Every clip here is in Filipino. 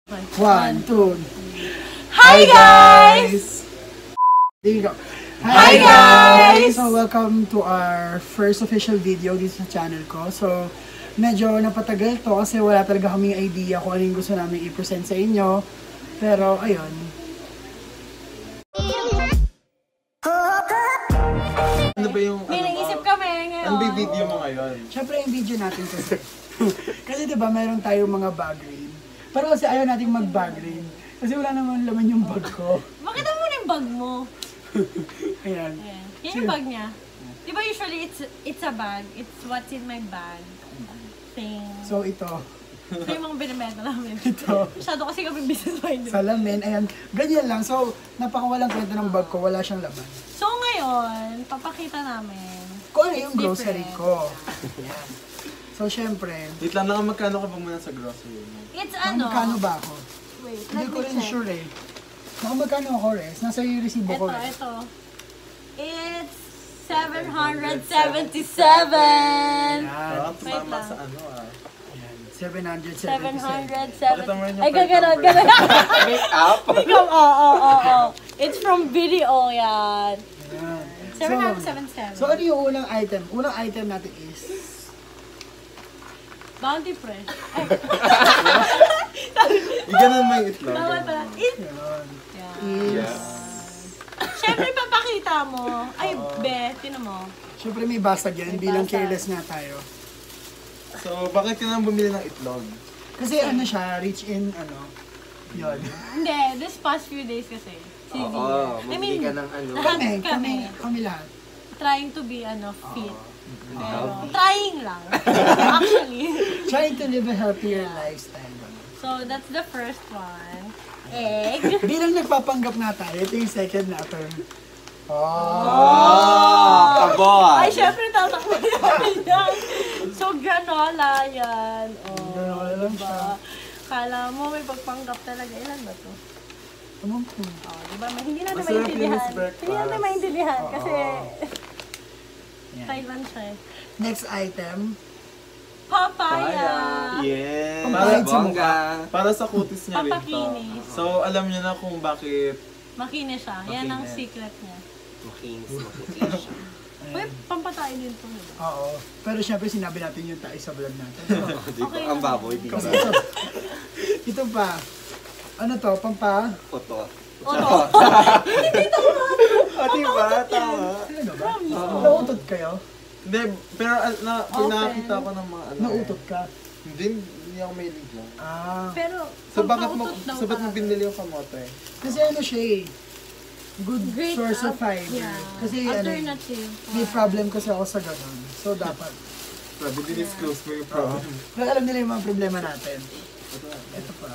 1, 2. Hi guys! There you go. Hi guys! So welcome to our first official video dito sa channel ko. So medyo napatagal to kasi wala talaga kaming idea kung ano yung gusto namin i-present sa inyo. Pero ayun. Ano ba yung May naisip kami ngayon. Ano ba yung video mo ngayon? Siyempre yung video natin kasi. Kasi diba meron tayong mga bag rin. Pero kasi ayaw nating mag-bag rin. Kasi wala naman laman yung bag ko. Bakit mo na yung bag mo? Ayan. Ayan. Yan yung bag niya. Di ba usually it's a bag. It's what's in my bag. Thing. So ito. So yung mga binibenta namin. Ito. Masyado kasi kami business minded. Salamin. Ayan. Ganyan lang. So napakawalang kwento ng bag ko. Wala siyang laman. So ngayon, papakita namin. Kung ano yung It's grocery different. ko. Ayan. So syempre. Wait lang, magkano ka ba muna sa grocery mo? It's Magkano ba ako? Wait, Hindi let ko me rin check. sure eh. Magkano ako, Res? Nasa yung resibo ko. Ito. It's 777! Parang Wait tumama lang. sa ano ah. Ayan. 777. 707. mo yung Ay, plate gano'n. Make up? Oo. It's from video yan. Ayan. 777. So ano yung unang item? Unang item natin is Bounty Fresh. Ay, Iganon mo yung itlog. bawal pala. yun. Yan. Is Siyempre, papakita mo. Ay, be, tinan mo. syempre may basag yan May bilang basag. careless nga tayo. So, bakit ka nang bumili ng itlog? Kasi ano siya, rich in ano, yun. Hindi, this past few days kasi. CV. Bumili ka ng ano. lahat Kami lahat. trying to be, fit. Pero, trying lang. Actually. Trying to live a healthier lifestyle. So, that's the first one. Egg. Bilang nagpapanggap nga tayo, ito yung second natin. Kaboy! Ay, syempre, tatakbo yan. So, granola yan. Granola lang siya. Kala mo, may pagpanggap talaga. Ilan ba to? Tumong ko. Diba? Hindi natin Masarap maintindihan. yung breakfast. Hindi natin maintindihan kasi Yan. Thailand siya eh. Next item, Papaya. Yeah. Pampahid sa Bongga. Para sa kutis niya rin to. Pampakinis. So, alam niyo na kung bakit. Makinis siya. Yan ang Makinis. secret niya. Makinis, makinis siya. Uy, pampatay din to. Diba? oo. Pero syempre sinabi natin yung tayo sa vlog natin. Di ba? Ang baboy, di ba? Kasi ito pa. Ano to? Pampa? Oto. Oto. O, di ba? Tama. Ano ba? Nautot kayo? Hindi, pero pag Open. nakakita ko ng mga ano Nautot ka? Hindi ako may ligla. Ah. Pero, So, bakit mo, pampautot daw so ba't mo talaga. binili yung kamote? Kasi ano siya eh. Good Great source of fiber. Yeah. Kasi ano, Alternative. may problem kasi ako sa ganun. So dapat. Sabi, dinisclose mo yung problem. Pero alam nila yung mga problema natin. Ito pa.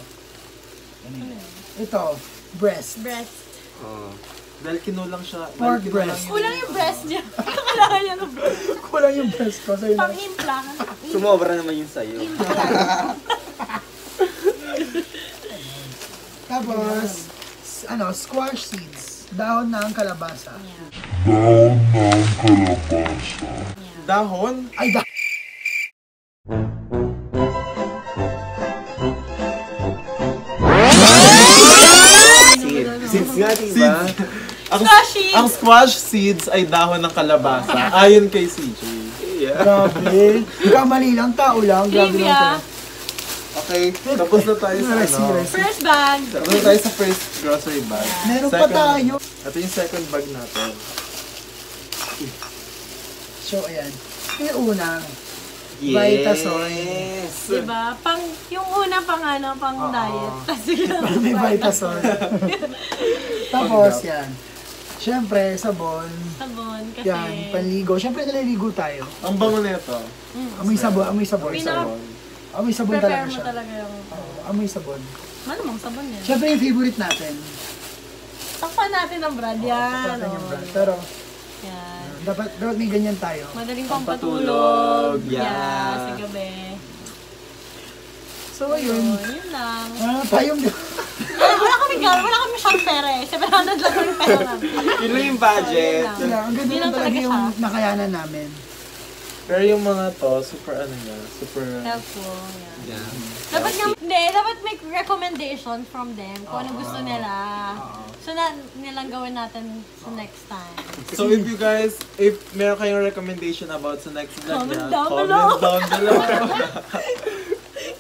Ito. Breast. Breast. Oh. Dahil kinulang siya. Pork dahil breast. Kulang yung breast niya. Kailangan niya ng breast. Kulang yung breast ko. So yun. Pang-implant. Sumobra naman yung sayo. Tapos, ano, squash seeds. Dahon ng kalabasa. Dahon? Ay, Seeds nga, di ba? Ang squash seeds ay dahon ng kalabasa. Ayon kay CJ. Yeah. grabe. Kamali lang, tao lang. Grabe lang Trivia. to. Okay, tapos na tayo sa ano. First bag. Tapos na tayo sa first grocery bag. Meron pa tayo. Ito yung second bag natin. So, ayan. Yung unang. Vitasoy. Yes. Diba? Yung una pang diet. Tapos yung May Vitasol. Tapos, yan. Siyempre, sabon. sabon. Kasi, Yan, panligo. Siyempre, naliligo tayo. Ang bango na ito. Amoy sabon, amoy sabon. Amoy sabon prepare talaga mo siya. talaga yung, Oo, amoy sabon. malamang sabon yan. Siyempre, yung favorite natin. Takpan natin ang brand yan. Kapatan yung brand. Pero, Yan. dapat may ganyan tayo. Madaling Pampatulog. pampatulog. Yeah. Yeah, sa gabi. So, ayun. Yun lang. Tayong Wala kami masyadong pera eh. 700 lang yung pera namin. Yun lang yung budget. Ayun lang. Sila, ang ganda Yun lang lang talaga talaga yung siya. nakayanan namin. Pero yung mga to, super ano niya, super... Helpful, yeah. Yeah. Dapat may recommendation from them kung ano gusto nila. So, nilang gawin natin sa next time. So if you guys, if meron kayong recommendation about sa next vlog Comment niya, down comment down below.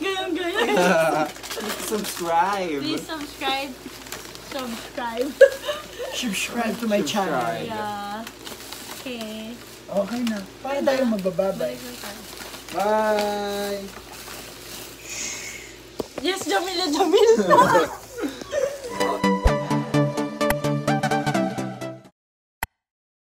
Ganyan. Subscribe. Please subscribe. Subscribe to my channel. Subscribe. Yeah. Okay. Okay na. Paano tayo magbababay? Balik na tayo. Bye. Yes, Jamila.